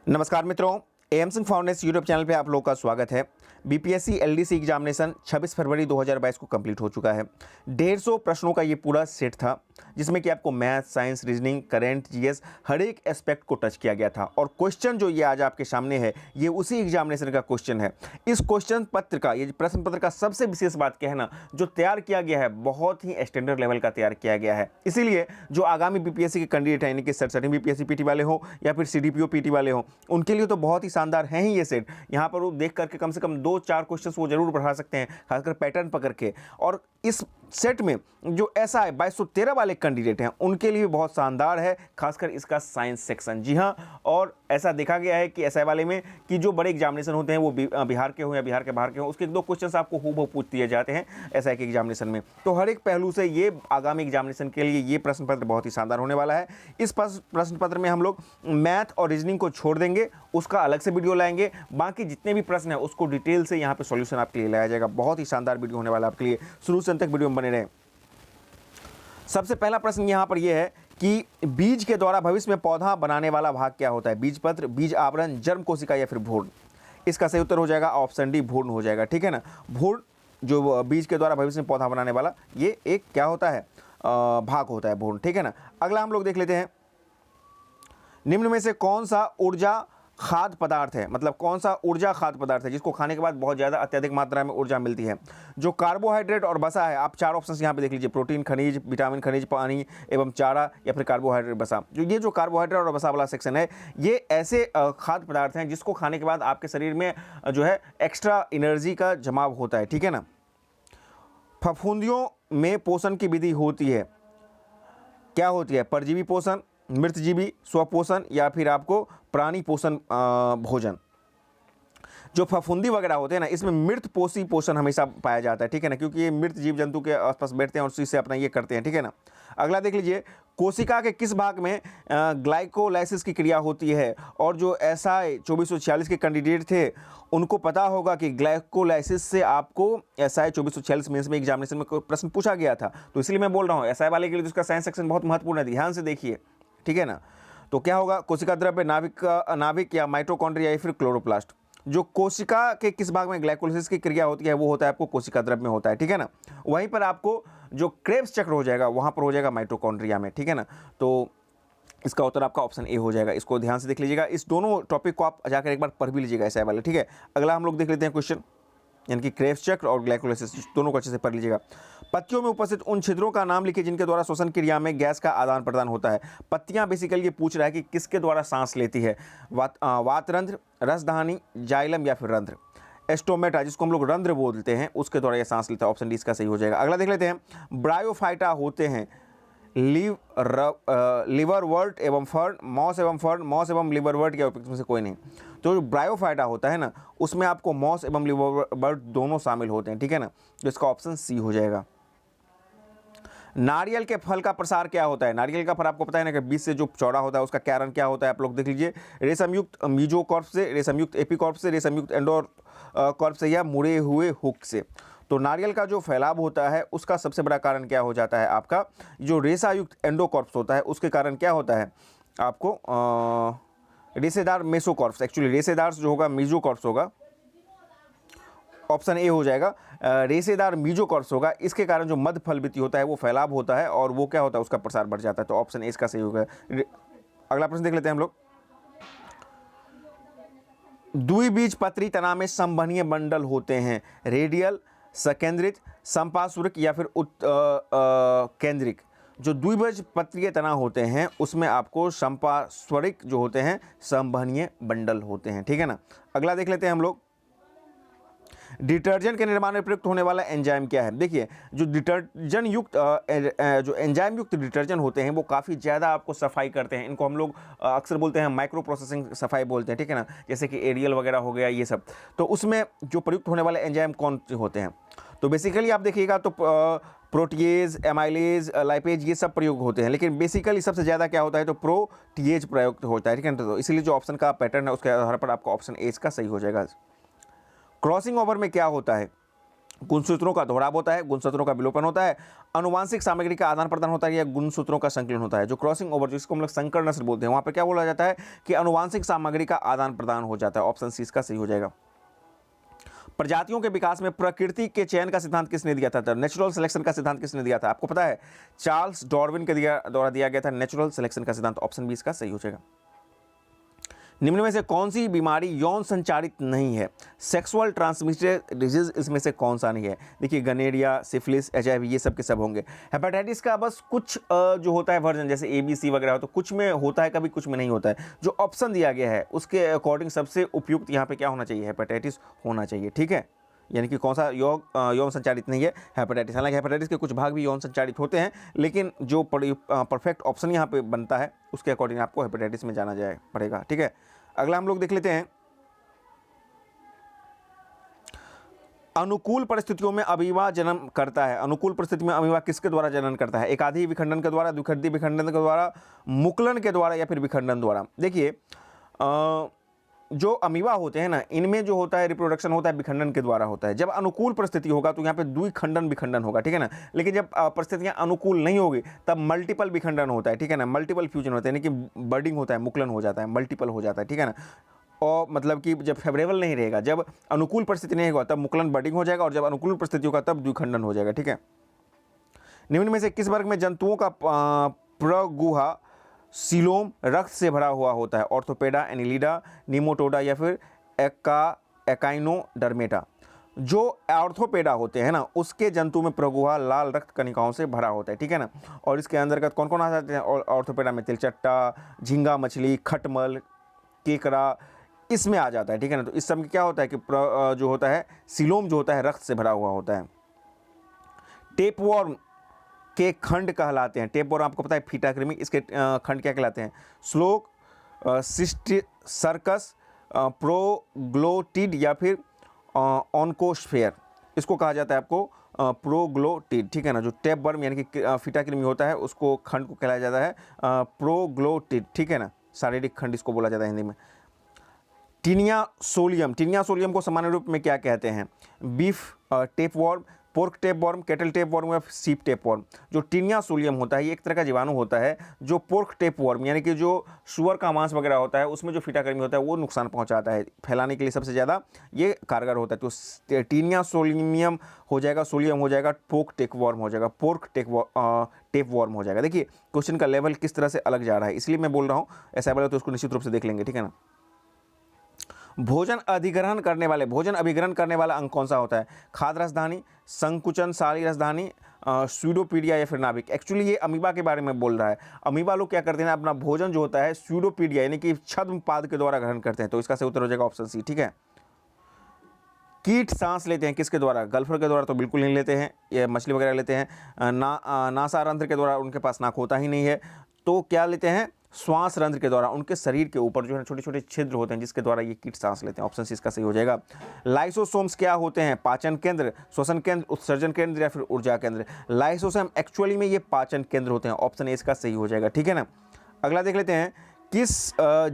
नमस्कार मित्रों, M Singh foundation YouTube channel पे आप लोगों का स्वागत है। बीपीएससी एलडीसी एग्जामिनेशन 26 फरवरी 2022 को कंप्लीट हो चुका है। 150 प्रश्नों का ये पूरा सेट था, जिसमें कि आपको math, science, reasoning, current, GS हर एक एस्पेक्ट को टच किया गया था। और क्वेश्चन जो ये आज आपके सामने है, ये उसी एग्जामिनेशन का क्वेश्चन है। इस क्वेश्चन पत्र का, ये प्रश्न पत्र का सबसे विशेष बात क्या है ना, जो तैयार किया गया है बहुत ही स्टैंडर्ड लेवल का तैयार किया गया है। इसीलिए जो आगामी बीपीएससी के कैंडिडेट हैं, यानी कि सर्टिंग बीपीएससी पीटी वाले हो या फिर सीडीपीओ पीटी वाले हो, उनके लिए तो बहुत ही शानदार है ही ये सेट। यहाँ पर वो देख करके कम से कम 2-4 क्वेश्चन वो जरूर बढ़ा सकते हैं, खासकर पैटर्न पकड़ के। और इस सेट में जो ऐसा है 2213 वाले कैंडिडेट हैं, उनके लिए बहुत शानदार है, खासकर इसका साइंस सेक्शन। जी हाँ, और ऐसा देखा गया है कि एसआई वाले में कि जो बड़े एग्जामिनेशन होते हैं वो बिहार के हो या बिहार के बाहर के हो, उसके 2 क्वेश्चन आपको हूबहू पूछ दिए जाते हैं एसआई के एग्जामिनेशन में। तो हर एक पहलू से ये आगामी एग्जामिनेशन के लिए ये प्रश्न पत्र बहुत ही शानदार होने वाला है। इस प्रश्न पत्र में हम लोग मैथ और रीजनिंग को छोड़ देंगे, उसका अलग से वीडियो लाएंगे। बाकी जितने भी प्रश्न है उसको डिटेल से यहाँ पे सॉल्यूशन आपके लिए लाया जाएगा। बहुत ही शानदार वीडियो होने वाला है आपके लिए, शुरू से अंत तक वीडियो में बने रहें। सबसे पहला प्रश्न यहाँ पर यह है कि बीज के द्वारा भविष्य में पौधा बनाने वाला भाग क्या होता है? बीज पत्र, बीज आवरण, जर्म कोशिका या फिर भ्रूण? इसका सही उत्तर हो जाएगा ऑप्शन डी, भ्रूण हो जाएगा। ठीक है ना, भ्रूण जो बीज के द्वारा भविष्य में पौधा बनाने वाला, ये एक क्या होता है, भाग होता है, भ्रूण। ठीक है ना, अगला हम लोग देख लेते हैं, निम्न में से कौन सा ऊर्जा खाद्य पदार्थ है, मतलब कौन सा ऊर्जा खाद्य पदार्थ है जिसको खाने के बाद बहुत ज़्यादा अत्यधिक मात्रा में ऊर्जा मिलती है? जो कार्बोहाइड्रेट और वसा है, आप 4 ऑप्शंस यहाँ पे देख लीजिए, प्रोटीन, खनिज, विटामिन, खनिज, पानी एवं चारा, या फिर कार्बोहाइड्रेट, वसा। जो कार्बोहाइड्रेट और वसा वाला सेक्शन है, ये ऐसे खाद्य पदार्थ हैं जिसको खाने के बाद आपके शरीर में जो है एक्स्ट्रा एनर्जी का जमाव होता है। ठीक है ना, फफूंदियों में पोषण की विधि होती है, क्या होती है? परजीवी पोषण, मृतजीवी स्वपोषण, या फिर आपको प्राणी पोषण भोजन। जो फफूंदी वगैरह होते हैं ना, इसमें मृत पोषी पोषण हमेशा पाया जाता है। ठीक है ना, क्योंकि ये मृत जीव जंतु के आसपास बैठते हैं और उसी से अपना ये करते हैं। ठीक है ना, अगला देख लीजिए, कोशिका के किस भाग में ग्लाइकोलाइसिस की क्रिया होती है? और जो एसआई 2446 के कैंडिडेट थे, उनको पता होगा कि ग्लाइकोलाइसिस से आपको एसआई 2446 मेंस में एग्जामिनेशन में कोई प्रश्न पूछा गया था। तो इसलिए मैं बोल रहा हूँ एसआई वाले के लिए तो उसका साइंस सेक्शन बहुत महत्वपूर्ण है, ध्यान से देखिए। ठीक है ना, तो क्या होगा? कोशिका द्रव्य, नाभिक या माइटोकॉन्ड्रिया या फिर क्लोरोप्लास्ट। जो कोशिका के किस भाग में ग्लाइकोलाइसिस की क्रिया होती है, वो होता है आपको कोशिका द्रव्य में होता है। ठीक है ना, वहीं पर आपको जो क्रेब्स चक्र हो जाएगा, वहां पर हो जाएगा माइटोकॉन्ड्रिया में। ठीक है ना, तो इसका उत्तर आपका ऑप्शन ए हो जाएगा। इसको ध्यान से देख लीजिएगा, इस दोनों टॉपिक को आप जाकर एक बार पढ़ भी लीजिएगा ऐसा वाले। ठीक है, अगला हम लोग देख लेते हैं क्वेश्चन, यानी कि क्रेब्स चक्र और ग्लाइकोलाइसिस दोनों को अच्छे से पढ़ लीजिएगा। पत्तियों में उपस्थित उन छिद्रों का नाम लिखिए जिनके द्वारा श्वसन क्रिया में गैस का आदान प्रदान होता है। पत्तियां बेसिकली ये पूछ रहा है कि किसके द्वारा सांस लेती है? वातरंध्र, रसधानी, जाइलम या फिर रंध्र? एस्टोमेटा, जिसको हम लोग रंध्र बोलते हैं, उसके द्वारा ये सांस लेता है। ऑप्शन डी इसका सही हो जाएगा। अगला देख लेते हैं, ब्रायोफाइटा होते हैं लिवरवर्ट एवं फर्न, मॉस एवं फर्न, मॉस एवं लिवरवर्ट या उपयुक्त में से कोई नहीं। तो जो ब्रायोफाइटा होता है ना, उसमें आपको मॉस एवं लिवरवर्ट दोनों शामिल होते हैं। ठीक है ना, तो इसका ऑप्शन सी हो जाएगा। नारियल के फल का प्रसार क्या होता है? नारियल का फल आपको पता है ना कि बीज से जो चौड़ा होता है, उसका कारण क्या होता है? आप लोग देख लीजिए, रेशमयुक्त मीजोकॉर्प से, रेशमयुक्त एपिकॉर्प से, रेशमयुक्त एंडोकॉर्प से, या मुड़े हुए हुक से। तो नारियल का जो फैलाव होता है, उसका सबसे बड़ा कारण क्या हो जाता है? आपका जो रेशायुक्त एंडोकॉर्प्स होता है, उसके कारण क्या होता है आपको? रेशेदार मेसोकॉर्प्स, एक्चुअली रेशेदार जो होगा मीजोकॉर्प्स होगा, ऑप्शन ए हो जाएगा। रेशेदार मीजोकॉर्प्स होगा, इसके कारण जो मध्य फलवृत्ति होता है वो फैलाव होता है और वो क्या होता है, उसका प्रसार बढ़ जाता है। तो ऑप्शन ए इसका सही होगा। अगला प्रश्न देख लेते हैं हम लोग, द्विबीजपत्री तना में संवहनीय बंडल होते हैं, रेडियल, सकेंद्रित, संपार्श्विक या फिर केंद्रिक? जो द्विबीजपत्रीय तना होते हैं, उसमें आपको संपार्श्विक जो होते हैं संवहनीय बंडल होते हैं। ठीक है ना, अगला देख लेते हैं हम लोग, डिटर्जेंट के निर्माण में प्रयुक्त होने वाला एंजाइम क्या है? देखिए, जो डिटर्जेंट युक्त जो एंजाइम युक्त डिटर्जेंट होते हैं, वो काफ़ी ज़्यादा आपको सफाई करते हैं। इनको हम लोग अक्सर बोलते हैं माइक्रो प्रोसेसिंग सफाई बोलते हैं। ठीक है ना, जैसे कि एरियल वगैरह हो गया, ये सब। तो उसमें जो प्रयुक्त होने वाले एंजाइम कौन से होते हैं? तो बेसिकली आप देखिएगा तो प्रोटीएज, एमाइलेज, लाइपेज, ये सब प्रयोग होते हैं, लेकिन बेसिकली सबसे ज़्यादा क्या होता है? तो प्रोटीएज प्रयुक्त होता है। ठीक है ना, तो इसीलिए जो ऑप्शन का पैटर्न है, उसके आधार पर आपका ऑप्शन ए इसका सही हो जाएगा। क्रॉसिंग ओवर में क्या होता है? गुणसूत्रों का दोहराव होता है, गुणसूत्रों का विलोपन होता है, अनुवांशिक सामग्री का आदान प्रदान होता है या गुणसूत्रों का संकलन होता है। जो क्रॉसिंग ओवर जिसको हम लोग संकर नस्ल बोलते हैं, वहां पे क्या बोला जाता है कि अनुवांशिक सामग्री का आदान प्रदान हो जाता है। ऑप्शन सी इसका सही हो जाएगा। प्रजातियों के विकास में प्रकृति के चयन का सिद्धांत किसने दिया था? नेचुरल सिलेक्शन का सिद्धांत किसने दिया था? आपको पता है, चार्ल्स डार्विन के द्वारा दिया गया था नेचुरल सिलेक्शन का सिद्धांत। ऑप्शन बी इसका सही हो जाएगा। निम्न में से कौन सी बीमारी यौन संचारित नहीं है? सेक्सुअल ट्रांसमिटेड डिजीज इसमें से कौन सा नहीं है? देखिए, गनेरिया, सिफिलिस, एचआईवी ये सब के सब होंगे। हेपेटाइटिस का बस कुछ जो होता है वर्जन, जैसे एबीसी वगैरह हो, तो कुछ में होता है कभी, कुछ में नहीं होता है। जो ऑप्शन दिया गया है उसके अकॉर्डिंग सबसे उपयुक्त यहाँ पे क्या होना चाहिए? हेपेटाइटिस होना चाहिए। ठीक है, यानी कि कौन सा यौन संचारित नहीं है? हेपेटाइटिस। हालांकि हेपेटाइटिस के कुछ भाग भी यौन संचारित होते हैं, लेकिन जो परफेक्ट ऑप्शन यहाँ पे बनता है उसके अकॉर्डिंग आपको हेपेटाइटिस में जाना जाए पड़ेगा। ठीक है, अगला हम लोग देख लेते हैं, अनुकूल परिस्थितियों में अमीबा जन्म करता है। अनुकूल परिस्थिति में अमीबा किसके द्वारा जन्म करता है? एकाधी विखंडन के द्वारा, द्विखंडी विखंडन के द्वारा, मुकुलन के द्वारा या फिर विखंडन द्वारा? देखिए, जो अमीबा होते हैं ना, इनमें जो होता है रिप्रोडक्शन होता है विखंडन के द्वारा होता है। जब अनुकूल परिस्थिति होगा तो यहाँ पे द्विखंडन विखंडन होगा। ठीक है ना, लेकिन जब परिस्थितियाँ अनुकूल नहीं होगी तब मल्टीपल विखंडन होता है। ठीक है ना, मल्टीपल फ्यूजन होता है, यानी कि बर्डिंग होता है, मुकुलन हो जाता है, मल्टीपल हो जाता है। ठीक है ना, और मतलब कि जब फेवरेबल नहीं रहेगा, जब अनुकूल परिस्थिति नहीं होगा तब मुकुलन बर्डिंग हो जाएगा, और जब अनुकूल परिस्थिति होगा तब द्विखंडन हो जाएगा। ठीक है, निम्न में से किस वर्ग में जंतुओं का प्रगुहा सीलोम रक्त से भरा हुआ होता है? ऑर्थोपेडा, एनिलिडा, निमोटोडा या फिर एकाइनोडर्मेटा? जो ऑर्थोपेडा होते हैं ना, उसके जंतु में प्रगुहा लाल रक्त कणिकाओं से भरा होता है। ठीक है ना, और इसके अंतर्गत कौन कौन आ जाते हैं ऑर्थोपेडा में? तिलचट्टा, झींगा मछली, खटमल, केकड़ा, इसमें आ जाता है। ठीक है ना, तो इस सब में क्या होता है कि जो होता है सीलोम जो होता है रक्त से भरा हुआ होता है। टेपवॉर्म के खंड कहलाते हैं। टेपवॉर्म आपको पता है फीटा कृमि, इसके खंड क्या कहलाते हैं? स्लोक, सर्कस, प्रोग्लोटिड या फिर ऑनकोस्फेयर, इसको कहा जाता है आपको प्रोग्लोटिड। ठीक है ना, जो टेपवर्म यानी कि फीटा कृमि होता है उसको खंड को कहलाया जाता है प्रोग्लोटिड। ठीक है ना, शारीरिक खंड इसको बोला जाता है हिंदी में। टीनिया सोलियम, टीनिया सोलियम को सामान्य रूप में क्या कहते हैं? Beef tapeworm, pork tapeworm, cattle tapeworm या सीप टेपवॉर्म? जो टीनिया सोलियम होता है ये एक तरह का जीवाणु होता है जो पोर्क टेपवॉर्म यानी कि जो सुअर का मांस वगैरह होता है उसमें जो फीटाकृमि होता है वो नुकसान पहुंचाता है, फैलाने के लिए सबसे ज़्यादा ये कारगर होता है। तो टीनिया सोलियम हो जाएगा, सोलियम हो जाएगा, पोर्क टेपवॉर्म हो जाएगा, पोर्क टेपवॉर्म हो जाएगा। देखिए क्वेश्चन का लेवल किस तरह से अलग जा रहा है, इसलिए मैं बोल रहा हूँ। ऐसा बोला तो उसको निश्चित रूप से देख लेंगे। ठीक है ना, भोजन अधिग्रहण करने वाले, भोजन अभिग्रहण करने वाला अंग कौन सा होता है? खाद्य रसधानी, संकुचनशाली रसधानी, स्यूडोपीडिया या फिर नाभिक? एक्चुअली ये अमीबा के बारे में बोल रहा है। अमीबा लोग क्या करते हैं, अपना भोजन जो होता है स्यूडोपीडिया यानी कि छद्म पाद के द्वारा ग्रहण करते हैं। तो इसका सही उत्तर हो जाएगा ऑप्शन सी। ठीक है, कीट सांस लेते हैं किसके द्वारा? गल्फर के द्वारा तो बिल्कुल नहीं लेते हैं, ये मछली वगैरह लेते हैं। नासारंध्र के द्वारा, उनके पास नाक होता ही नहीं है। तो क्या लेते हैं? श्वास रंध्र के द्वारा, उनके शरीर के ऊपर जो है छोटे छोटे छिद्र होते हैं जिसके द्वारा ये कीट सांस लेते हैं। ऑप्शन सी इसका सही हो जाएगा। लाइसोसोम्स क्या होते हैं? पाचन केंद्र, श्वसन केंद्र, उत्सर्जन केंद्र या फिर ऊर्जा केंद्र? लाइसोसोम एक्चुअली में ये पाचन केंद्र होते हैं। ऑप्शन ए इसका सही हो जाएगा। ठीक है ना, अगला देख लेते हैं, किस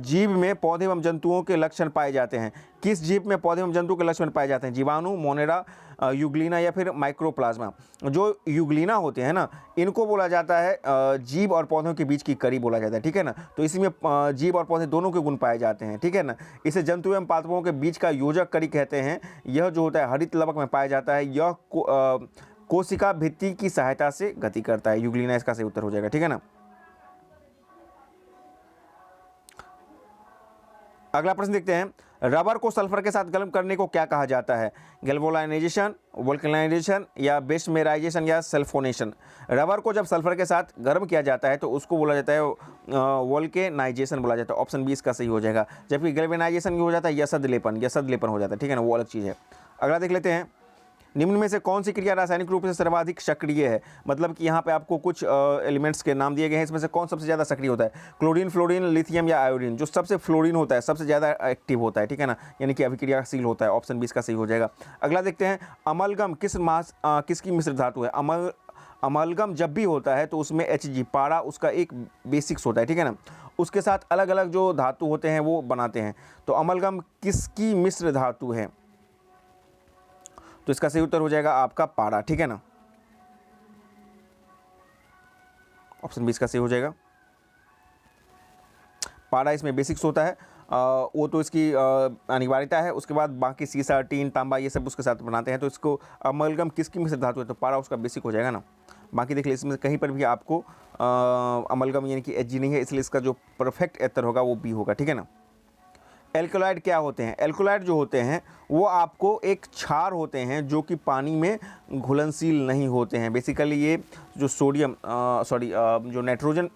जीव में पौधे एवं जंतुओं के लक्षण पाए जाते हैं? किस जीव में पौधे एवं जंतु के लक्षण पाए जाते हैं? जीवाणु, मोनेरा, यूग्लिना या फिर माइक्रोप्लाज्मा? जो यूग्लिना होते हैं ना, इनको बोला जाता है जीव और पौधों के बीच की कड़ी बोला जाता है। ठीक है ना, तो इसी में जीव और पौधे दोनों के गुण पाए जाते हैं। ठीक है ना, इसे जंतु एवं पादपों के बीच का योजक कड़ी कहते हैं। यह जो होता है हरित लवक में पाया जाता है। यह कोशिका भित्ति की सहायता से गति करता है। यूग्लिना इसका सही उत्तर हो जाएगा। ठीक है ना, अगला प्रश्न देखते हैं, रबर को सल्फर के साथ गर्म करने को क्या कहा जाता है? गैल्वेनाइजेशन, वोल्केनाइजेशन या बेस्मेराइजेशन या सल्फोनेशन? रबर को जब सल्फर के साथ गर्म किया जाता है तो उसको बोला जाता है वोल्केनाइजेशन बोला जाता है। ऑप्शन बी इसका सही हो जाएगा। जबकि गैल्वेनाइजेशन हो जाता है यसद लेपन हो जाता है। ठीक है ना, वो अलग चीज़ है। अगला देख लेते हैं, निम्न में से कौन सी क्रिया रासायनिक रूप से सर्वाधिक सक्रिय है? मतलब कि यहाँ पे आपको कुछ एलिमेंट्स के नाम दिए गए हैं, इसमें से कौन सबसे ज़्यादा सक्रिय होता है? क्लोरीन, फ्लोरीन, लिथियम या आयोडीन? जो सबसे फ्लोरीन होता है सबसे ज़्यादा एक्टिव होता है। ठीक है ना, यानी कि अभिक्रियाशील होता है। ऑप्शन बी इसका सही हो जाएगा। अगला देखते हैं, अमलगम किसकी मिश्र धातु है? अमलगम जब भी होता है तो उसमें Hg पारा उसका एक बेसिक्स होता है। ठीक है ना, उसके साथ अलग अलग जो धातु होते हैं वो बनाते हैं। तो अमलगम किसकी मिश्र धातु है? तो इसका सही उत्तर हो जाएगा आपका पारा, ठीक है ना। ऑप्शन बी इसका सही हो जाएगा। पारा इसमें बेसिक्स होता है, वो तो इसकी अनिवार्यता है। उसके बाद बाकी सीसा, टीन, तांबा ये सब उसके साथ बनाते हैं। तो इसको अमलगम किसकी मिश्र धातु है, तो पारा उसका बेसिक हो जाएगा ना। बाकी देख लीजिए इसमें कहीं पर भी आपको अमलगम यानी कि Hg नहीं है, इसलिए इसका जो परफेक्ट उत्तर होगा वो बी होगा, ठीक है ना। एल्कोलाइड क्या होते हैं? एल्कोलाइड जो होते हैं वो आपको एक क्षार होते हैं जो कि पानी में घुलनशील नहीं होते हैं। बेसिकली ये जो सोडियम जो नाइट्रोजन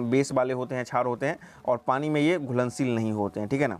बेस वाले होते हैं, क्षार होते हैं, और पानी में ये घुलनशील नहीं होते हैं, ठीक है ना।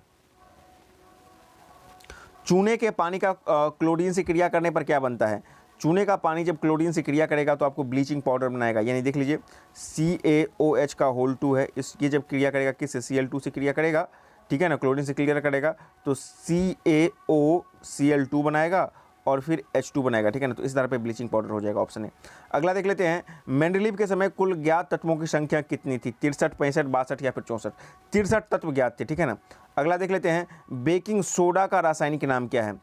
चूने के पानी का क्लोरीन से क्रिया करने पर क्या बनता है? चूने का पानी जब क्लोरीन से क्रिया करेगा तो आपको ब्लीचिंग पाउडर बनाएगा। यानी देख लीजिए CaOH का होल 2 है, इसकी जब क्रिया करेगा किससे? Cl2 से क्रिया करेगा, ठीक है ना। क्लोरीन से क्लियर करेगा तो CaOCl2 बनाएगा और फिर H2 बनाएगा, ठीक है ना। तो इस तरह पे ब्लीचिंग पाउडर हो जाएगा, ऑप्शन ए। अगला देख लेते हैं, मेंडलीव के समय कुल ज्ञात तत्वों की संख्या कितनी थी? 63, 65, 62 या फिर 64? 63 तत्व ज्ञात थे, ठीक है ना। अगला देख लेते हैं, बेकिंग सोडा का रासायनिक नाम क्या है?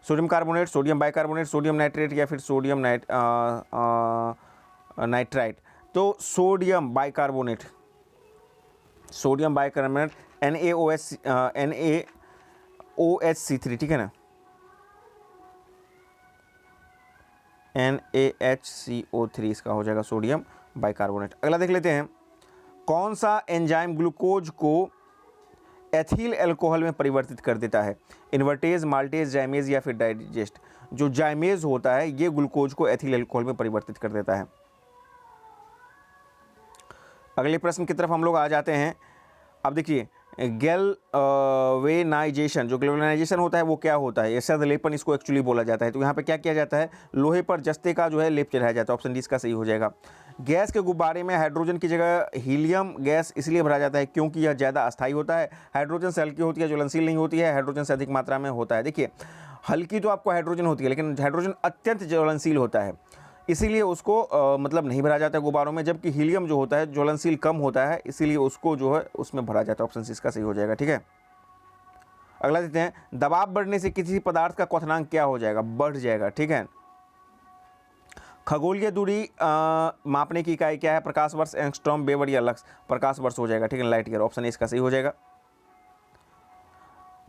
Sodium carbonate, sodium bicarbonate, sodium nitrate या फिर सोडियम नाइट्राइट? तो सोडियम बाइकार्बोनेट, NaOHC3, ठीक है ना, NaHCO3 इसका हो जाएगा सोडियम बाइकार्बोनेट। अगला देख लेते हैं, कौन सा एंजाइम ग्लूकोज को एथिल अल्कोहल में परिवर्तित कर देता है? इन्वर्टेज, माल्टेज, जाइमेज या फिर डाइजेस्ट? जो जाइमेज होता है ये ग्लूकोज को एथिल अल्कोहल में परिवर्तित कर देता है। अगले प्रश्न की तरफ हम लोग आ जाते हैं। अब देखिए, गैल्वेनाइजेशन, जो गैल्वेनाइजेशन होता है वो क्या होता है? ऐसा लेपन इसको एक्चुअली बोला जाता है। तो यहाँ पे क्या किया जाता है? लोहे पर जस्ते का जो है लेप चढ़ाया जाता है। ऑप्शन डी इसका सही हो जाएगा। गैस के गुब्बारे में हाइड्रोजन की जगह हीलियम गैस इसलिए भरा जाता है क्योंकि यह ज़्यादा अस्थायी होता है। हाइड्रोजन से हल्की होती है, ज्वलनशील नहीं होती है। हाइड्रोजन से अधिक मात्रा में होता है। देखिए, हल्की तो आपको हाइड्रोजन होती है, लेकिन हाइड्रोजन अत्यंत ज्वलनशील होता है, इसीलिए उसको मतलब नहीं भरा जाता है गुब्बारों में। जबकि हीलियम जो होता है ज्वलनशील कम होता है, इसीलिए उसको जो है उसमें भरा जाता है। ऑप्शन सी इसका सही हो जाएगा, ठीक है। अगला देते हैं, दबाव बढ़ने से किसी पदार्थ का क्वथनांक क्या हो जाएगा? बढ़ जाएगा, ठीक है। खगोलीय दूरी मापने की इकाई क्या है? प्रकाश वर्ष, एंगस्ट्रॉम, वेबर या लक्स? प्रकाश वर्ष हो जाएगा, ठीक है, लाइट ईयर। ऑप्शन ए इसका सही हो जाएगा।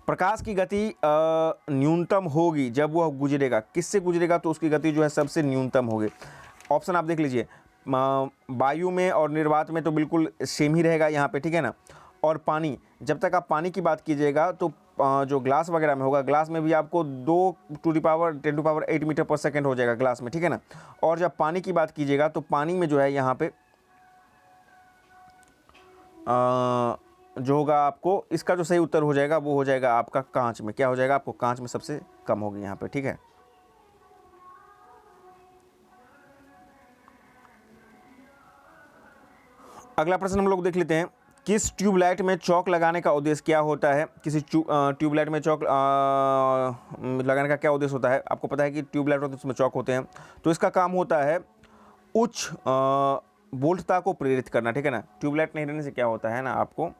प्रकाश की गति न्यूनतम होगी जब वह गुजरेगा, किससे गुजरेगा? तो उसकी गति जो है सबसे न्यूनतम होगी। ऑप्शन आप देख लीजिए, वायु में और निर्वात में तो बिल्कुल सेम ही रहेगा यहाँ पे, ठीक है ना। और पानी, जब तक आप पानी की बात कीजिएगा तो जो ग्लास वगैरह में होगा, ग्लास में भी आपको 2×10⁸ मीटर पर सेकेंड हो जाएगा ग्लास में, ठीक है ना। और जब पानी की बात कीजिएगा तो पानी में जो है यहाँ पे जो होगा आपको, इसका जो सही उत्तर हो जाएगा वो हो जाएगा आपका कांच में। क्या हो जाएगा? आपको कांच में सबसे कम होगी यहाँ पे, ठीक है। अगला प्रश्न हम लोग देख लेते हैं, किस ट्यूबलाइट में चौक लगाने का उद्देश्य क्या होता है? किसी ट्यूबलाइट में चौक लगाने का क्या उद्देश्य होता है? आपको पता है कि ट्यूबलाइट होते हैं उसमें चौक होते हैं, तो इसका काम होता है उच्च वोल्टता को प्रेरित करना, ठीक है ना। ट्यूबलाइट नहीं रहने से क्या होता है ना आपको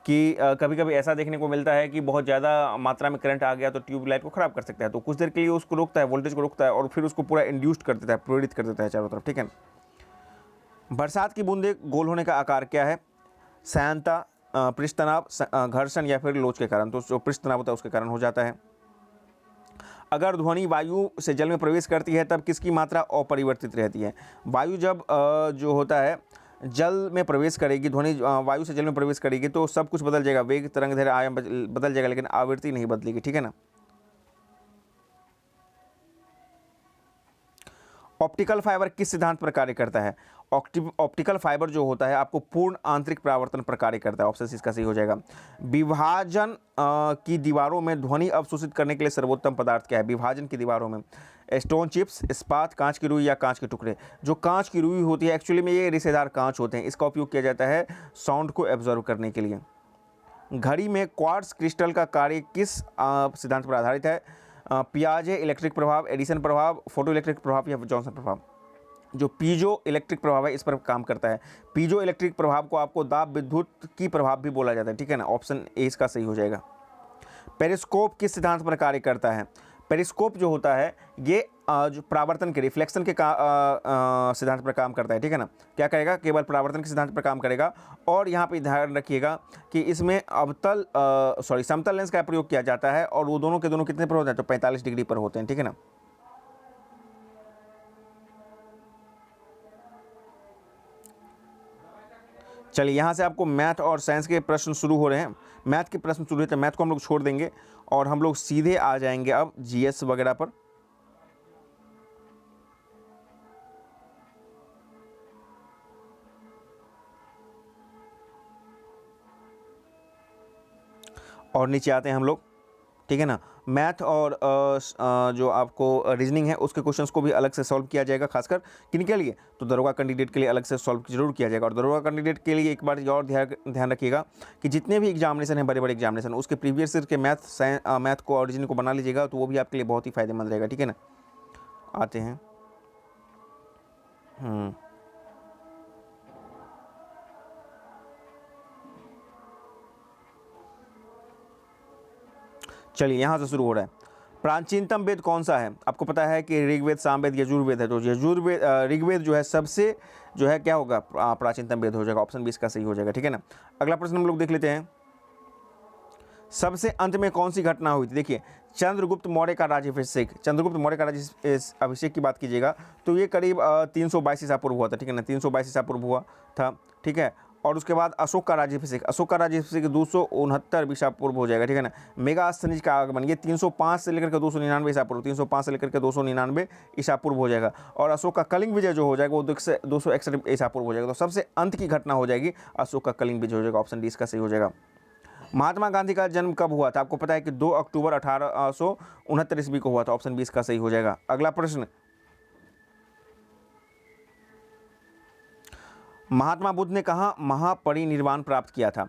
कि कभी कभी ऐसा देखने को मिलता है कि बहुत ज़्यादा मात्रा में करंट आ गया तो ट्यूबलाइट को ख़राब कर सकता है। तो कुछ देर के लिए उसको रोकता है, वोल्टेज को रोकता है और फिर उसको पूरा इंड्यूस्ड कर देता है, प्रेरित कर देता है चारों तरफ, ठीक है। बरसात की बूंदें गोल होने का आकार क्या है? श्यानता, पृष्ठ तनाव, घर्षण या फिर लोच के कारण? तो जो पृष्ठ तनाव होता है उसके कारण हो जाता है। अगर ध्वनि वायु से जल में प्रवेश करती है तब किसकी मात्रा अपरिवर्तित रहती है? वायु जब जो होता है जल में प्रवेश करेगी, ध्वनि वायु से जल में प्रवेश करेगी तो सब कुछ बदल जाएगा, वेग, तरंग दैर्घ्य, आयाम बदल जाएगा, लेकिन आवृत्ति नहीं बदलेगी, ठीक है ना। ऑप्टिकल फाइबर किस सिद्धांत पर कार्य करता है? ऑप्टिकल फाइबर जो होता है आपको पूर्ण आंतरिक परावर्तन पर कार्य करता है। ऑप्शन सी इसका सही हो जाएगा। विभाजन की दीवारों में ध्वनि अवशोषित करने के लिए सर्वोत्तम पदार्थ क्या है? विभाजन की दीवारों में स्टोन चिप्स, इस्पात, कांच की रुई या कांच के टुकड़े? जो कांच की रुई होती है एक्चुअली में ये रिश्तेदार कांच होते हैं, इसका उपयोग किया जाता है साउंड को एब्जॉर्व करने के लिए। घड़ी में क्वार्ट्ज क्रिस्टल का कार्य किस सिद्धांत पर आधारित है? पियाजे इलेक्ट्रिक प्रभाव, एडिसन प्रभाव, फोटो इलेक्ट्रिक प्रभाव या जॉनसन प्रभाव? जो पीजो इलेक्ट्रिक प्रभाव है इस पर काम करता है। पीजो इलेक्ट्रिक प्रभाव को आपको दाब विद्युत की प्रभाव भी बोला जाता है, ठीक है ना। ऑप्शन ए इसका सही हो जाएगा। पेरिस्कोप किस सिद्धांत पर कार्य करता है? पेरिस्कोप जो होता है ये जो परावर्तन के रिफ्लेक्शन के सिद्धांत पर काम करता है, ठीक है ना। क्या करेगा, केवल परावर्तन के सिद्धांत पर काम करेगा। और यहाँ पे ध्यान रखिएगा कि इसमें समतल लेंस का प्रयोग किया जाता है और वो दोनों के दोनों कितने पर होते हैं, तो 45 डिग्री पर होते हैं, ठीक है ना। चलिए यहाँ से आपको मैथ और साइंस के प्रश्न शुरू हो रहे हैं। मैथ के प्रश्न शुरू होते हैं, मैथ को हम लोग छोड़ देंगे और हम लोग सीधे आ जाएंगे अब जीएस वगैरह पर। और नीचे आते हैं हम लोग, ठीक है ना। मैथ और जो आपको रीजनिंग है उसके क्वेश्चंस को भी अलग से सॉल्व किया जाएगा, खासकर किन के लिए, तो दरोगा कैंडिडेट के लिए अलग से सॉल्व जरूर किया जाएगा। और दरोगा कैंडिडेट के लिए एक बार और ध्यान रखिएगा कि जितने भी एग्जामिनेशन हैं, बड़े बड़े एग्जामिनेशन, उसके प्रीवियस ईयर के मैथ को और रीजनिंग को बना लीजिएगा, तो वो भी आपके लिए बहुत ही फायदेमंद रहेगा, ठीक है ना। आते हैं चलिए यहाँ से शुरू हो रहा है। प्राचीनतम वेद कौन सा है, आपको पता है कि ऋग्वेद, सामवेद, यजुर्वेद है। तो यजुर्वेद ऋग्वेद जो है सबसे जो है क्या होगा, प्राचीनतम वेद हो जाएगा। ऑप्शन 20 का सही हो जाएगा, ठीक है ना। अगला प्रश्न हम लोग देख लेते हैं। सबसे अंत में कौन सी घटना हुई थी। देखिए चंद्रगुप्त मौर्य का राज्याभिषेक, चंद्रगुप्त मौर्य का राज्याभिषेक की बात कीजिएगा तो ये करीब 322 ईसा पूर्व हुआ था, ठीक है ना। 322 ईसा पूर्व हुआ था, ठीक है। और उसके बाद अशोक का राज्याभिषेक, 269 ईसा पूर्व हो जाएगा, ठीक है ना। मेगास्थनीज का आगमन ये 305 से लेकर के 299 ईसा पूर्व, 305 से लेकर के 299 ईसा पूर्व हो जाएगा। और अशोक का कलिंग विजय जो हो जाएगा वो 261 ईसा पूर्व हो जाएगा। तो सबसे अंत की घटना हो जाएगी अशोक का कलिंग विजय हो जाएगा। ऑप्शन 20 का सही हो जाएगा। महात्मा गांधी का जन्म कब हुआ था, आपको पता है कि 2 अक्टूबर 1869 ईस्वी को हुआ था। ऑप्शन 20 का सही हो जाएगा। अगला प्रश्न, महात्मा बुद्ध ने कहाँ महापरिनिर्वाण प्राप्त किया था।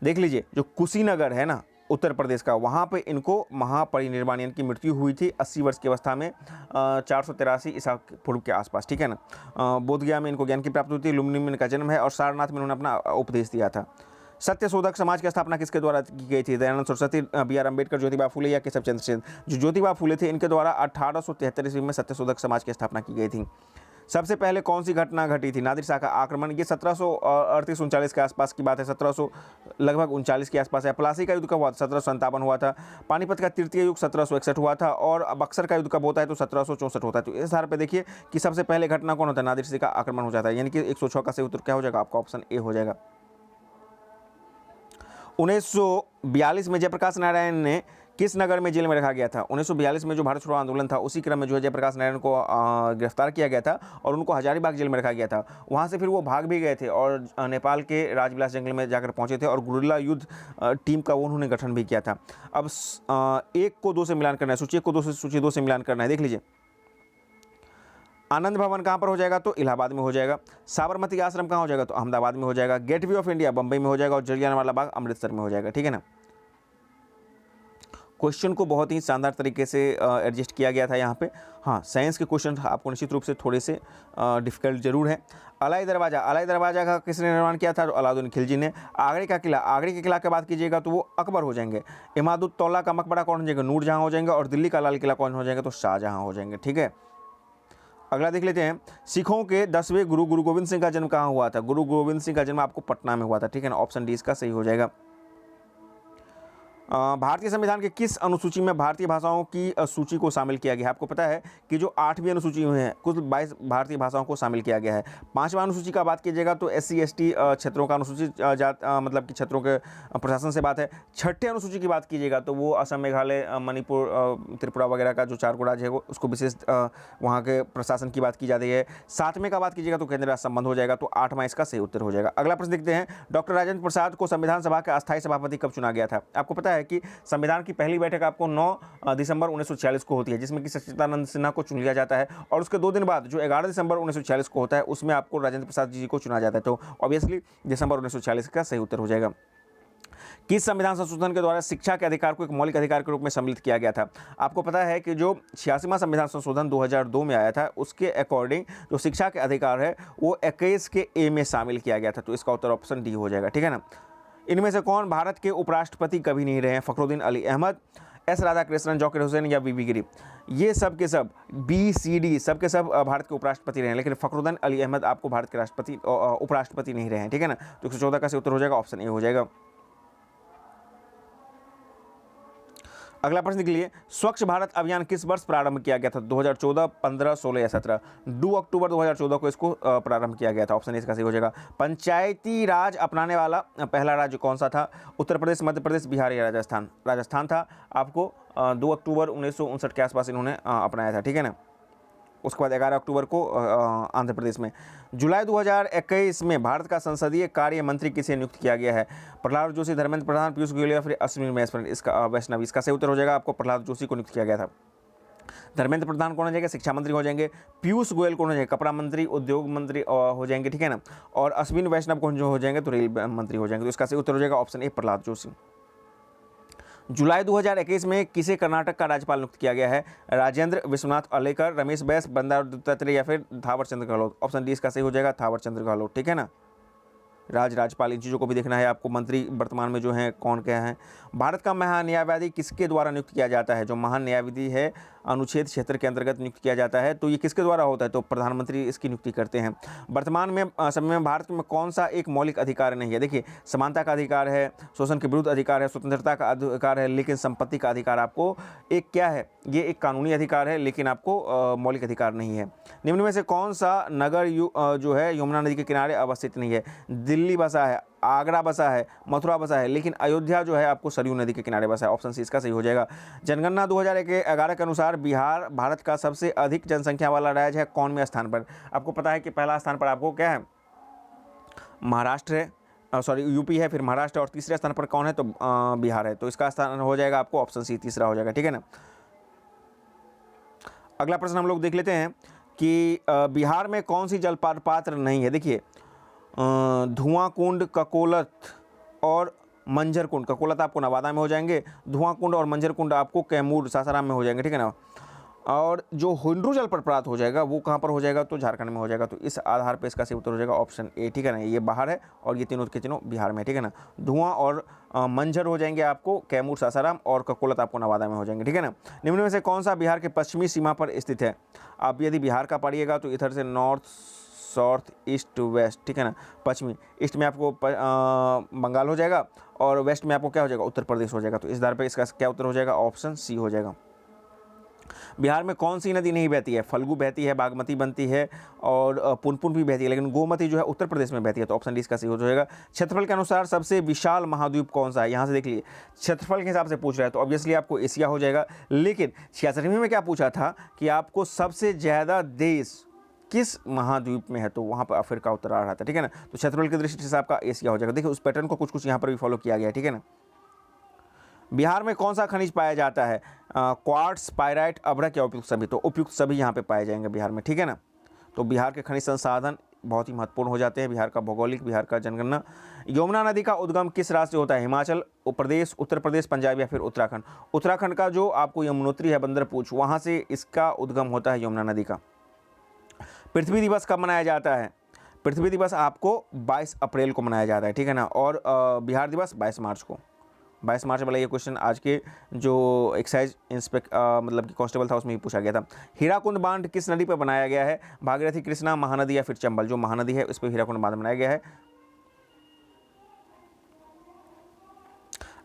देख लीजिए जो कुशीनगर है ना उत्तर प्रदेश का, वहाँ पे इनको महापरिनिर्वाण यानी कि मृत्यु हुई थी 80 वर्ष की अवस्था में 483 ईसा पूर्व के आसपास, ठीक है ना। बोधगया में इनको ज्ञान की प्राप्ति हुई थी। लुम्बिनी में इनका जन्म है और सारनाथ में उन्होंने अपना उपदेश दिया था। सत्यशोधक समाज की स्थापना किसके द्वारा की गई थी। दयानंद सरस्वती, बी.आर. अम्बेडकर, ज्योतिबा फुले या केशव चंद्र सेन। जो ज्योतिबा फुले थे इनके द्वारा 1873 ईस्वी में सत्यशोधक समाज की स्थापना की गई थी। सबसे पहले कौन सी घटना घटी थी, नादिर शाह का आक्रमण। ये 1738-39 के आसपास की बात है, 1700 लगभग 39 के आसपास है। प्लासी का युद्ध कब हुआ था, 1757 हुआ था। पानीपत का तृतीय युद्ध 1761 हुआ था। और बक्सर का युद्ध कब होता है, तो 1764 होता है। तो इस आधार पर देखिए कि सबसे पहले घटना कौन होता है, नादिर शाह का आक्रमण हो जाता है। यानी कि 106 का सही उत्तर क्या हो जाएगा, आपका ऑप्शन ए हो जाएगा। 1942 में जयप्रकाश नारायण ने किस नगर में जेल में रखा गया था। 1942 में जो भारत छोड़ो आंदोलन था उसी क्रम में जो है जयप्रकाश नारायण को गिरफ्तार किया गया था और उनको हजारीबाग जेल में रखा गया था। वहाँ से फिर वो भाग भी गए थे और नेपाल के राजविलास जंगल में जाकर पहुँचे थे और गुरिल्ला युद्ध टीम का उन्होंने गठन भी किया था। अब 1 को 2 से मिलान करना है, सूची 1 को 2 से सूची 2 से मिलान करना है। देख लीजिए आनंद भवन कहाँ पर हो जाएगा, तो इलाहाबाद में हो जाएगा। साबरमती आश्रम कहाँ हो जाएगा, तो अहमदाबाद में हो जाएगा। Gateway of India Bombay में हो जाएगा और जलियांवाला बाग अमृतसर में हो जाएगा, ठीक है ना। क्वेश्चन को बहुत ही शानदार तरीके से एडजस्ट किया गया था यहाँ पे। हाँ साइंस के क्वेश्चन आपको निश्चित रूप से थोड़े से डिफिकल्ट जरूर है। अलाई दरवाज़ा का किसने निर्माण किया था, तो अलाउद्दीन खिलजी ने। आगरे के किला की बात कीजिएगा तो वो अकबर हो जाएंगे। इमादुद्दौला का मकबरा कौन हो जाएगा, नूरजहाँ हो जाएंगे। और दिल्ली का लाल किला कौन हो जाएगा, तो शाहजहाँ हो जाएंगे, ठीक है। अगला देख लेते हैं, सिखों के 10वें गुरु गोविंद सिंह का जन्म कहाँ हुआ था। गुरु गोविंद सिंह का जन्म आपको पटना में हुआ था, ठीक है ना। ऑप्शन डी इसका सही हो जाएगा। भारतीय संविधान के किस अनुसूची में भारतीय भाषाओं की सूची को शामिल किया गया है। आपको पता है कि जो 8वीं अनुसूची में है कुल 22 भारतीय भाषाओं को शामिल किया गया है। 5वां अनुसूची का बात कीजिएगा तो SC ST क्षेत्रों का अनुसूचित मतलब कि क्षेत्रों के प्रशासन से बात है। 6ठे अनुसूची की बात कीजिएगा तो वो असम, मेघालय, मणिपुर, त्रिपुरा वगैरह का जो 4 राज्य है वो उसको विशेष वहाँ के प्रशासन की बात की जाती है। 7वें का बात कीजिएगा तो केंद्र राष्ट्र संबंध हो जाएगा, तो 8वां इसका सही उत्तर हो जाएगा। अगला प्रश्न देखते हैं, डॉक्टर राजेंद्र प्रसाद को संविधान सभा का अस्थायी सभापति कब चुना गया था। आपको पता है कि संविधान की पहली बैठक आपको 9 दिसंबर 1946 को होती है, जिसमें कि सच्चिदानंद सिन्हा को चुन लिया जाता है। और उसके 2 दिन बाद जो 11 दिसंबर 1946 को होता है उसमें आपको राजेंद्र प्रसाद जी को चुना जाता है। तो ऑब्वियसली दिसंबर 1946 का सही उत्तर हो जाएगा। किस संविधान संशोधन के द्वारा शिक्षा के अधिकार को एक मौलिक अधिकार के रूप में सम्मिलित किया गया था। आपको पता है कि जो 86वां संविधान संशोधन 2002 में आया था उसके अकॉर्डिंग जो शिक्षा के अधिकार है वो 21 के ए में शामिल किया गया था। तो इसका उत्तर ऑप्शन डी हो जाएगा, ठीक है ना। इनमें से कौन भारत के उपराष्ट्रपति कभी नहीं रहे हैं। फखरुद्दीन अली अहमद, एस राधाकृष्णन, जाकिर हुसैन या बीबी गिरी, ये सब के सब BCD सब के सब भारत के उपराष्ट्रपति रहे हैं, लेकिन फखरुद्दीन अली अहमद आपको भारत के राष्ट्रपति उपराष्ट्रपति नहीं रहे हैं, ठीक है ना। तो 114 का सही उत्तर हो जाएगा ऑप्शन ए हो जाएगा। अगला प्रश्न के लिए, स्वच्छ भारत अभियान किस वर्ष प्रारंभ किया गया था? 2014, 15, 16 या 17? 2 अक्टूबर 2014 को इसको प्रारंभ किया गया था, ऑप्शन ए इसका सही हो जाएगा। पंचायती राज अपनाने वाला पहला राज्य कौन सा था? उत्तर प्रदेश, मध्य प्रदेश, बिहार या राजस्थान? राजस्थान था। आपको 2 अक्टूबर 1959 के आसपास इन्होंने अपनाया था, ठीक है ना। उसके बाद 11 अक्टूबर को आंध्र प्रदेश में। जुलाई 2021 में भारत का संसदीय कार्य मंत्री किसे नियुक्त किया गया है? प्रहलाद जोशी, धर्मेंद्र प्रधान, पीयूष गोयल या फिर अश्विनी वैष्णव? इसका सही उत्तर हो जाएगा आपको प्रहलाद जोशी को नियुक्त किया गया था। धर्मेंद्र प्रधान कौन हो जाएंगे? शिक्षा मंत्री हो जाएंगे। पीयूष गोयल कौन हो जाएंगे? कपड़ा मंत्री, उद्योग मंत्री हो जाएंगे, ठीक है ना। और अश्विनी वैष्णव कौन जो हो जाएंगे? तो रेल मंत्री हो जाएंगे। तो इसका सही उत्तर हो जाएगा ऑप्शन ए प्रहलाद जोशी। जुलाई 2021 में किसे कर्नाटक का राज्यपाल नियुक्त किया गया है? राजेंद्र विश्वनाथ अर्लेकर, रमेश बैस, बंडारू दत्तात्रेय या फिर थावर चंद गहलोत? ऑप्शन डी इसका सही हो जाएगा थावर चंद गहलोत, ठीक है ना। राज्यपाल, इन चीज़ों को भी देखना है आपको। मंत्री वर्तमान में जो हैं कौन क्या हैं। भारत का महान्यायवादी किसके द्वारा नियुक्त किया जाता है? जो महान न्यायवादी है अनुच्छेद क्षेत्र के अंतर्गत नियुक्त किया जाता है, तो ये किसके द्वारा होता है? तो प्रधानमंत्री इसकी नियुक्ति करते हैं। वर्तमान में समय में भारत में कौन सा एक मौलिक अधिकार नहीं है? देखिए, समानता का अधिकार है, शोषण के विरुद्ध अधिकार है, स्वतंत्रता का अधिकार है, लेकिन संपत्ति का अधिकार आपको एक क्या है? ये एक कानूनी अधिकार है, लेकिन आपको मौलिक अधिकार नहीं है। निम्न में से कौन सा नगर जो है यमुना नदी के किनारे अवस्थित नहीं है? दिल्ली बसा है, आगरा बसा है, मथुरा बसा है, लेकिन अयोध्या जो है आपको सरयू नदी के किनारे बसा है। ऑप्शन सी इसका सही हो जाएगा। जनगणना 2011 के अनुसार बिहार भारत का सबसे अधिक जनसंख्या वाला राज्य है कौनवें स्थान पर? आपको पता है कि पहला स्थान पर आपको क्या है? महाराष्ट्र है, सॉरी यूपी है, फिर महाराष्ट्र, और तीसरे स्थान पर कौन है? तो बिहार है। तो इसका स्थान हो जाएगा आपको ऑप्शन सी तीसरा हो जाएगा, ठीक है ना। अगला प्रश्न हम लोग देख लेते हैं कि बिहार में कौन सी जलप्रपात पात्र नहीं है? देखिए, धुआं कुंड, ककोलत और मंझर कुंड। ककोलत आपको नवादा में हो जाएंगे, धुआं कुंड और मंझर कुंड आपको कैमूर सासाराम में हो जाएंगे, ठीक है ना। और जो हुंड्रू जलप्रपात हो जाएगा वो कहाँ पर हो जाएगा? तो झारखंड में हो जाएगा। तो इस आधार पर इसका सही उत्तर हो जाएगा ऑप्शन ए, ठीक है ना। ये बाहर है और ये तीनों के तीनों बिहार में, ठीक है ना। धुआं और मंझर हो जाएंगे आपको कैमूर सासाराम, और ककोलत आपको नवादा में हो जाएंगे, ठीक है ना। निम्न में से कौन सा बिहार के पश्चिमी सीमा पर स्थित है? आप यदि बिहार का पढ़िएगा तो इधर से नॉर्थ, साउथ, ईस्ट, वेस्ट, ठीक है ना। पश्चिमी, ईस्ट में आपको बंगाल हो जाएगा और वेस्ट में आपको क्या हो जाएगा? उत्तर प्रदेश हो जाएगा। तो इस आधार पर इसका क्या उत्तर हो जाएगा? ऑप्शन सी हो जाएगा। बिहार में कौन सी नदी नहीं बहती है? फल्गु बहती है, बागमती बनती है और पुनपुन भी बहती है, लेकिन गोमती जो है उत्तर प्रदेश में बहती है। तो ऑप्शन डी इसका सही हो जाएगा। क्षेत्रफल के अनुसार सबसे विशाल महाद्वीप कौन सा है? यहाँ से देख लीजिए, क्षेत्रफल के हिसाब से पूछ रहा है तो ऑब्वियसली आपको एशिया हो जाएगा। लेकिन 66वें में क्या पूछा था कि आपको सबसे ज़्यादा देश किस महाद्वीप में है? तो वहाँ पर अफ्रीका उत्तर आ रहा था, ठीक है ना। तो क्षेत्रफल की दृष्टि से आपका एशिया हो जाएगा। देखिए, उस पैटर्न को कुछ यहाँ पर भी फॉलो किया गया है, ठीक है ना। बिहार में कौन सा खनिज पाया जाता है? क्वार्ट्स, पायराइट, अभ्रक या उपयुक्त सभी? तो उपयुक्त सभी यहाँ पे पाए जाएंगे बिहार में, ठीक है ना। तो बिहार के खनिज संसाधन बहुत ही महत्वपूर्ण हो जाते हैं। बिहार का भौगोलिक, बिहार का जनगणना। यमुना नदी का उद्गम किस राज्य से होता है? हिमाचल प्रदेश, उत्तर प्रदेश, पंजाब या फिर उत्तराखंड? उत्तराखंड का जो आपको यमुनोत्री है, बंदरपूछ, वहाँ से इसका उद्गम होता है यमुना नदी का। पृथ्वी दिवस कब मनाया जाता है? पृथ्वी दिवस आपको 22 अप्रैल को मनाया जाता है, ठीक है ना। और बिहार दिवस 22 मार्च को। 22 मार्च वाला ये क्वेश्चन आज के जो एक्साइज मतलब कि कांस्टेबल था उसमें ही पूछा गया था। हीराकुंड बांध किस नदी पर बनाया गया है? भागीरथी, कृष्णा, महानदी या फिर चंबल? जो महानदी है उस पर हीराकुंड बांध बनाया गया है।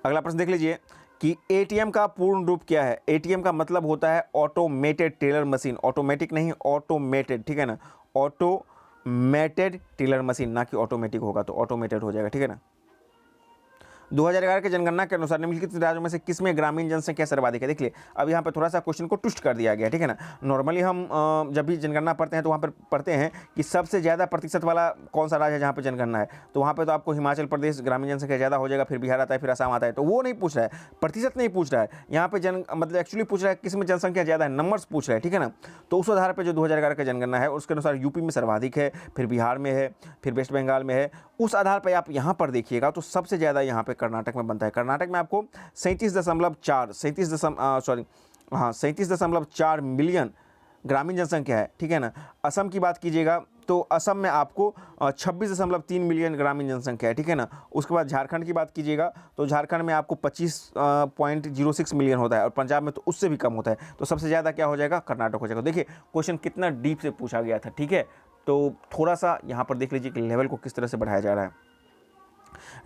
अगला प्रश्न देख लीजिए कि एटीएम का पूर्ण रूप क्या है? एटीएम का मतलब होता है ऑटोमेटेड टेलर मशीन। ऑटोमेटिक नहीं, ऑटोमेटेड, ठीक है ना। ऑटोमेटेड टेलर मशीन, ना कि ऑटोमेटिक होगा, तो ऑटोमेटेड हो जाएगा, ठीक है ना। 2011 के जनगणना के अनुसार निम्नलिखित राज्यों में से किसमें ग्रामीण जनसंख्या सर्वाधिक है? देखिए, अब यहाँ पर थोड़ा सा क्वेश्चन को ट्विस्ट कर दिया गया, ठीक है ना। नॉर्मली हम जब भी जनगणना पढ़ते हैं तो वहाँ पर पढ़ते हैं कि सबसे ज़्यादा प्रतिशत वाला कौन सा राज्य है जहाँ पर जनगणना है, तो वहाँ पर तो आपको हिमाचल प्रदेश ग्रामीण जनसंख्या ज़्यादा हो जाएगा, फिर बिहार आता है, फिर असम आता है। तो वो नहीं पूछ रहा है, प्रतिशत नहीं पूछ रहा है यहाँ पर मतलब एक्चुअली पूछ रहा है किस में जनसंख्या ज़्यादा है, नंबर्स पूछ रहा है, ठीक है ना। तो उस आधार पर जो 2011 का जनगणना है उसके अनुसार यूपी में सर्वाधिक है, फिर बिहार में है, फिर वेस्ट बंगाल में है। उस आधार पर आप यहाँ पर देखिएगा तो सबसे ज़्यादा यहाँ पर कर्नाटक में बनता है। कर्नाटक में आपको 37.4 मिलियन ग्रामीण जनसंख्या है, ठीक है ना। असम की बात कीजिएगा तो असम में आपको 26.3 मिलियन ग्रामीण जनसंख्या है, ठीक है ना। उसके बाद झारखंड की बात कीजिएगा तो झारखंड में आपको 25.06 मिलियन होता है और पंजाब में तो उससे भी कम होता है। तो सबसे ज़्यादा क्या हो जाएगा, कर्नाटक हो जाएगा। देखिए क्वेश्चन कितना डीप से पूछा गया था, ठीक है। तो थोड़ा सा यहाँ पर देख लीजिए कि लेवल को किस तरह से बढ़ाया जा रहा है।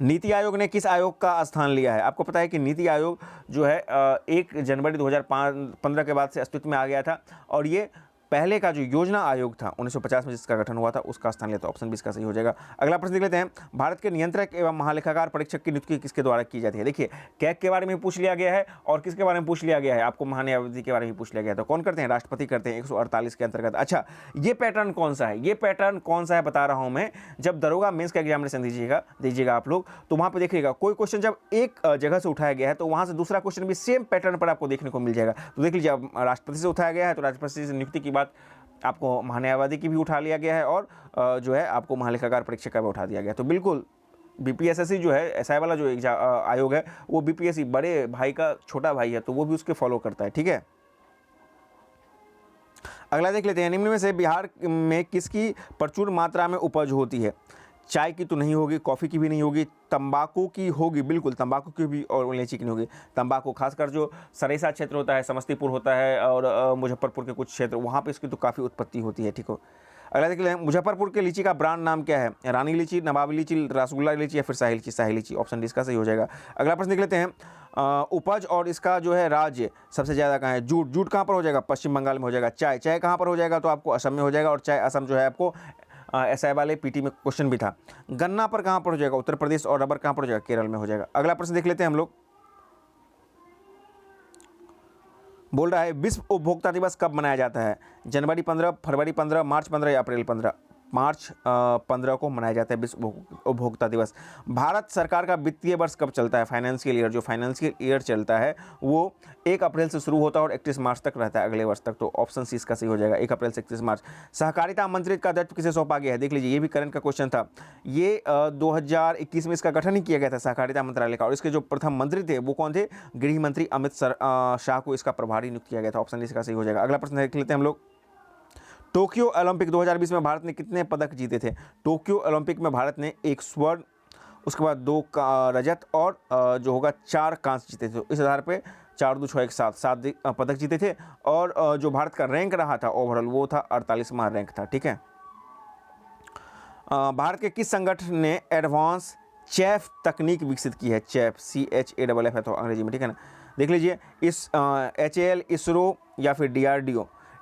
नीति आयोग ने किस आयोग का स्थान लिया है? आपको पता है कि नीति आयोग जो है 1 जनवरी 2015 के बाद से अस्तित्व में आ गया था और ये पहले का जो योजना आयोग था 1950 में जिसका गठन हुआ था उसका स्थान लिया था। ऑप्शन 20 का सही हो जाएगा। अगला प्रश्न देख लेते हैं, भारत के नियंत्रक एवं महालेखाकार परीक्षक की नियुक्ति किसके द्वारा की जाती है? देखिए कैग के बारे में पूछ लिया गया है और किसके बारे में पूछ लिया गया है, आपको महान्यायवादी के बारे में पूछ लिया गया है। तो कौन करते हैं? राष्ट्रपति करते हैं 148 के अंतर्गत। अच्छा ये पैटर्न कौन सा है, ये पैटर्न कौन सा है बता रहा हूं मैं। जब दरोगा मेंस का एग्जामिनेशन दीजिएगा आप लोग, तो वहां पर देखिएगा कोई क्वेश्चन जब एक जगह से उठाया गया है तो वहां से दूसरा क्वेश्चन भी सेम पैटर्न पर आपको देखने को मिल जाएगा। तो देख लीजिए अब राष्ट्रपति से उठाया गया है तो राष्ट्रपति से नियुक्ति की बात आपको महान्यायवादी की भी उठा लिया गया है और जो है आपको महालेखाकार परीक्षक का भी उठा दिया गया। तो बिल्कुल बीपीएसएससी जो है एसआई वाला जो आयोग है वो बीपीएससी बड़े भाई का छोटा भाई है, तो वो भी उसके फॉलो करता है, ठीक है। अगला देख लेते हैं, निम्न में से बिहार में किसकी प्रचुर मात्रा में उपज होती है? चाय की तो नहीं होगी, कॉफ़ी की भी नहीं होगी, तंबाकू की होगी, बिल्कुल तंबाकू की भी, और इलायची की नहीं होगी। तंबाकू खासकर जो सरेसा क्षेत्र होता है, समस्तीपुर होता है और मुजफ्फरपुर के कुछ क्षेत्र, वहाँ पे इसकी तो काफ़ी उत्पत्ति होती है, ठीक हो। अगला देख लेते हैं, मुजफ्फरपुर के लीची का ब्रांड नाम क्या है? रानी लीची, नवाबी लीची, रसगुल्ला लीची या फिर शाही लीची? शाही लीची। ऑप्शन डी इसका सही हो जाएगा। अगला प्रश्न देख लेते हैं, उपज और इसका जो है राज्य सबसे ज़्यादा कहाँ है? जूट। जूट कहाँ पर हो जाएगा? पश्चिम बंगाल में हो जाएगा। चाय। चाय कहाँ पर हो जाएगा? तो आपको असम में हो जाएगा और चाय असम जो है आपको एसआई वाले पीटी में क्वेश्चन भी था। गन्ना पर कहाँ पर हो जाएगा? उत्तर प्रदेश। और रबर कहाँ पर हो जाएगा? केरल में हो जाएगा। अगला प्रश्न देख लेते हैं हम लोग, बोल रहा है विश्व उपभोक्ता दिवस कब मनाया जाता है? जनवरी 15, फरवरी 15, मार्च 15 या अप्रैल 15? मार्च 15 को मनाया जाता है विश्व उपभोक्ता दिवस। भारत सरकार का वित्तीय वर्ष कब चलता है? फाइनेंशियल ईयर, जो फाइनेंशियल ईयर चलता है वो 1 अप्रैल से शुरू होता है और 31 मार्च तक रहता है, अगले वर्ष तक। तो ऑप्शन सी इसका सही हो जाएगा, 1 अप्रैल से 31 मार्च। सहकारिता मंत्री का दायित्व किसे सौंपा गया है? देख लीजिए ये भी करंट का क्वेश्चन था। ये 2021 में इसका गठन ही किया गया था सहकारिता मंत्रालय का, और इसके जो प्रथम मंत्री थे वो कौन थे? गृह मंत्री अमित शाह को इसका प्रभारी नियुक्त किया गया था। ऑप्शन डी इसका सही हो जाएगा। अगला प्रश्न देख लेते हैं हम लोग, टोक्यो ओलंपिक 2020 में भारत ने कितने पदक जीते थे? टोक्यो ओलंपिक में भारत ने 1 स्वर्ण, उसके बाद 2 रजत और जो होगा 4 कांस्य जीते थे। इस आधार पे 4 2 6 1 7 पदक जीते थे और जो भारत का रैंक रहा था ओवरऑल वो था 48वां रैंक था, ठीक है। भारत के किस संगठन ने एडवांस चैफ तकनीक विकसित की है? चैफ, CHAFF है तो अंग्रेजी में, ठीक है ना। देख लीजिए इस HAL, इसरो या फिर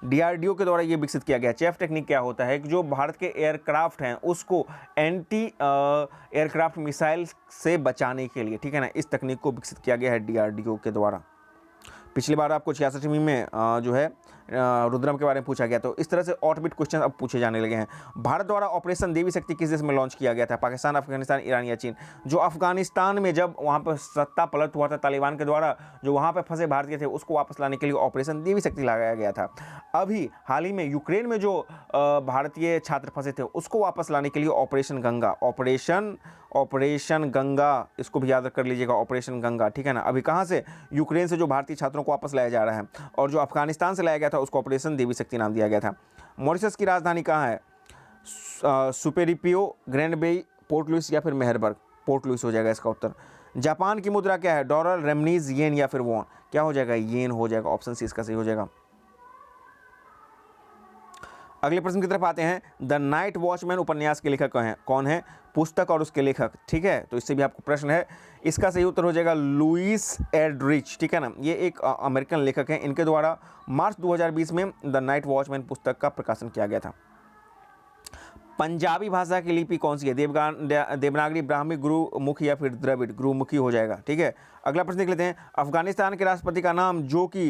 DRDO के द्वारा ये विकसित किया गया। चैफ टेक्निक क्या होता है कि जो भारत के एयरक्राफ्ट हैं उसको एंटी एयरक्राफ्ट मिसाइल से बचाने के लिए, ठीक है ना, इस तकनीक को विकसित किया गया है DRDO के द्वारा। पिछली बार आपको 66वीं में जो है रुद्रम के बारे में पूछा गया। तो इस तरह से ऑर्बिट क्वेश्चन अब पूछे जाने लगे हैं। भारत द्वारा ऑपरेशन देवी शक्ति किस देश में लॉन्च किया गया था? पाकिस्तान, अफगानिस्तान, ईरान या चीन? जो अफगानिस्तान में जब वहाँ पर सत्ता पलट हुआ था तालिबान के द्वारा, जो वहाँ पर फंसे भारतीय थे उसको वापस लाने के लिए ऑपरेशन देवी शक्ति लगाया गया था। अभी हाल ही में यूक्रेन में जो भारतीय छात्र फंसे थे उसको वापस लाने के लिए ऑपरेशन गंगा, इसको भी याद कर लीजिएगा, ऑपरेशन गंगा, ठीक है ना। अभी कहाँ से? यूक्रेन से जो भारतीय छात्रों को वापस लाया जा रहा है, और जो अफगानिस्तान से लाया गया था उसको ऑपरेशन देवी शक्ति नाम दिया गया था। मॉरिशस की राजधानी कहाँ है? सुपेरिपियो, ग्रैंड बेई, पोर्ट लुइस या फिर मेहरबर्ग? पोर्ट लुइस हो जाएगा इसका उत्तर। जापान की मुद्रा क्या है? डॉलर, रेमनीज, येन या फिर वॉन? क्या हो जाएगा? येन हो जाएगा। ऑप्शन सी इसका सही हो जाएगा। अगले प्रश्न की तरफ आते हैं, द नाइट वॉचमैन उपन्यास के लेखक कौन है? पुस्तक और उसके लेखक, ठीक है। तो इससे भी आपको प्रश्न है, इसका सही उत्तर हो जाएगा लुइस एल्ड्रिच, ठीक है ना। ये एक अमेरिकन लेखक हैं, इनके द्वारा मार्च 2020 में द नाइट वॉचमैन पुस्तक का प्रकाशन किया गया था। पंजाबी भाषा की लिपि कौन सी है? देवनागरी, ब्राह्मी, गुरुमुखी या फिर द्रविड़? गुरुमुखी हो जाएगा, ठीक है। अगला प्रश्न देख लेते हैं, अफगानिस्तान के राष्ट्रपति का नाम जो कि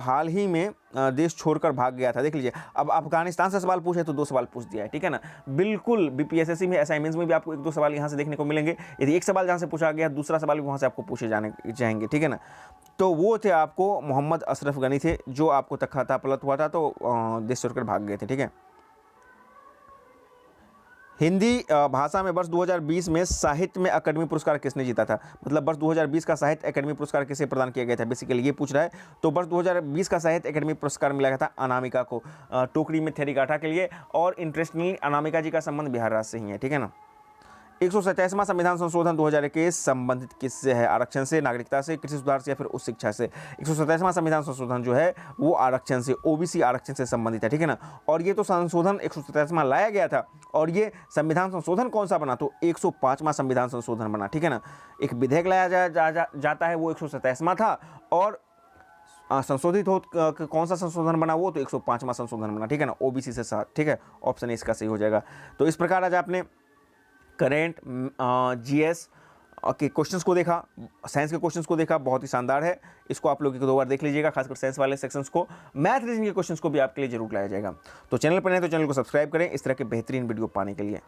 हाल ही में देश छोड़कर भाग गया था। देख लीजिए अब अफगानिस्तान से सवाल पूछे तो 2 सवाल पूछ दिया है, ठीक है ना। बिल्कुल बीपीएसएससी में असाइनमेंट्स में भी आपको 1-2 सवाल यहाँ से देखने को मिलेंगे। यदि एक सवाल जहाँ से पूछा गया दूसरा सवाल भी वहाँ से आपको पूछे जाएंगे, ठीक है ना। तो वो थे आपको मोहम्मद अशरफ गनी थे, जो आपको तख्ता पलट हुआ था तो देश छोड़कर भाग गए थे, ठीक है। हिंदी भाषा में वर्ष 2020 में साहित्य में अकादमी पुरस्कार किसने जीता था? मतलब वर्ष 2020 का साहित्य अकादमी पुरस्कार किसे प्रदान किया गया था, बेसिकली ये पूछ रहा है। तो वर्ष 2020 का साहित्य अकादमी पुरस्कार मिला गया था अनामिका को, टोकरी में थेरी गाठा के लिए। और इंटरेस्टिंगली अनामिका जी का संबंध बिहार राज्य से ही है, ठीक है ना। 127वां संविधान संशोधन 2021 संबंधित किससे है? आरक्षण से, नागरिकता से, कृषि सुधार से या फिर उच्च शिक्षा से। 127वां संविधान संशोधन जो है वो आरक्षण से, ओबीसी आरक्षण से संबंधित है, ठीक है ना। और ये तो संशोधन 127वां लाया गया था, और ये संविधान संशोधन कौन सा बना? तो 105वां संविधान संशोधन बना, ठीक है ना। एक विधेयक लाया जाता है, वो 127वां था, और संशोधित हो कौन सा संशोधन बना? वो तो 105वां संशोधन बना, ठीक है ना, ओबीसी से साथ, ठीक है। ऑप्शन इसका सही हो जाएगा। तो इस प्रकार आज आपने करेंट, जीएस के क्वेश्चंस को देखा, साइंस के क्वेश्चंस को देखा, बहुत ही शानदार है। इसको आप लोग एक दो बार देख लीजिएगा, खासकर साइंस वाले सेक्शंस को। मैथ रीजनिंग के क्वेश्चंस को भी आपके लिए जरूर लाया जाएगा। तो चैनल पर नहीं तो चैनल को सब्सक्राइब करें इस तरह के बेहतरीन वीडियो पाने के लिए।